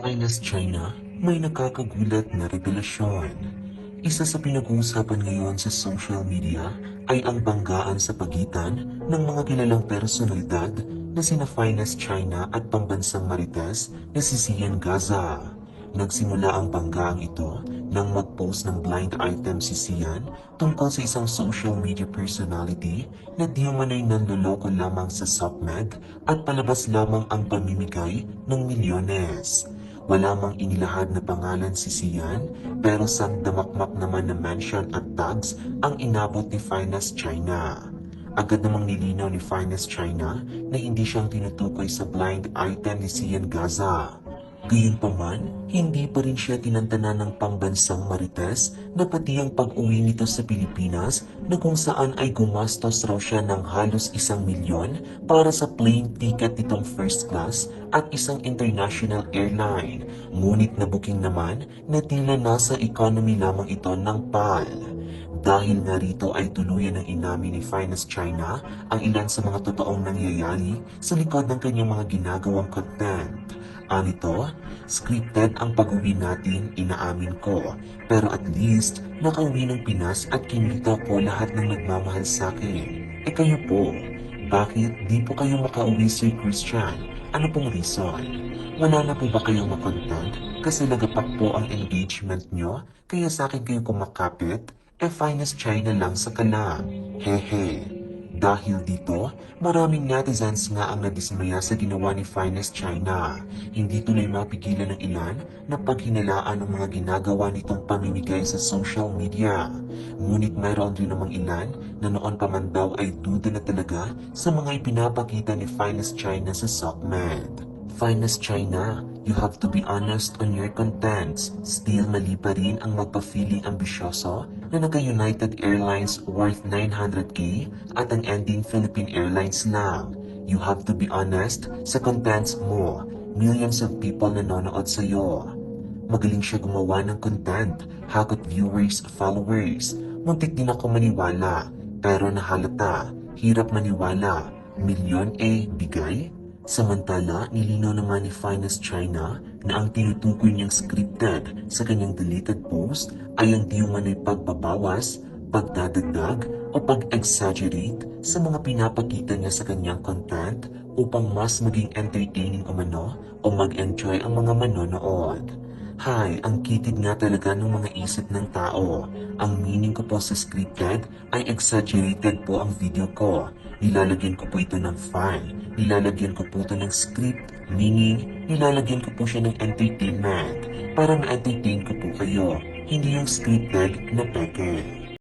Finest China, may nakakagulat na revelasyon. Isa sa pinag-uusapan ngayon sa social media ay ang banggaan sa pagitan ng mga kilalang personalidad na sina Finest China at pambansang Marites na si Sian Gaza. Nagsimula ang banggaang ito nang mag-post ng blind item si Sian tungkol sa isang social media personality na di umano'y nanloloko lamang sa SOCMED at palabas lamang ang pamimigay ng milyones. Wala mang inilahad na pangalan si Sian, pero damakmak naman na mention at tags ang inabot ni Finest China. Agad namang nilinaw ni Finest China na hindi siyang tinutukoy sa blind item ni Sian Gaza. Gayunpaman, hindi pa rin siya tinantanan ng pambansang Marites na pati ang pag-uwi nito sa Pilipinas na kung saan ay gumastos raw siya ng halos 1 milyon para sa plane ticket nitong first class at isang international airline. Ngunit nabuking naman na tila nasa economy lamang ito ng PAL. Dahil nga rito ay tuluyan ng inamin ni Finest China ang ilan sa mga totoong nangyayari sa likod ng kanyang mga ginagawang content. Anito, scripted ang pag-uwi natin, inaamin ko. Pero at least, nakauwi ng Pinas at kinita ko lahat ng nagmamahal sa akin. E kayo po, bakit di po kayo makauwi, Sir Christian? Ano pong reason? Wala na po ba kayong makontent? Kasi nagapak po ang engagement nyo, kaya sa akin kayo kumakapit? E Finest China lang sa kalam. Hehe. Dahil dito, maraming netizens nga ang nadismaya sa ginawa ni Finest China. Hindi tuloy mapigilan ng ilan na paghinalaan ang mga ginagawa nitong pamimigay sa social media. Ngunit mayroon din namang ilan na noon pa man daw ay duda na talaga sa mga ipinapakita ni Finest China sa SOCMED. Finest China, you have to be honest on your contents. Still mali pa rin ang magpa-feeling ambisyoso na naka-United Airlines worth 900k at ang ending Philippine Airlines lang. You have to be honest sa contents mo. Millions of people nanonood sa'yo. Magaling siya gumawa ng content, hakot viewers, followers. Muntik din ako maniwala, pero nahalata, hirap maniwala. Milyon bigay? Samantala, nilinaw naman ni Finest China na ang tinutukoy niyang scripted sa kanyang deleted post ay ang di umano'y pagbabawas, pagdadagdag o pag-exaggerate sa mga pinapakita niya sa kanyang content upang mas maging entertaining umano o mag-enjoy ang mga manonood. Hi, ang kitid nga talaga ng mga isip ng tao. Ang meaning ko po sa scripted ay exaggerated po ang video ko. Nilalagyan ko po ito ng fun. Nilalagyan ko po ito ng script, meaning nilalagyan ko po siya ng entertainment para ma-entertain ko po kayo. Hindi yung scripted na peke.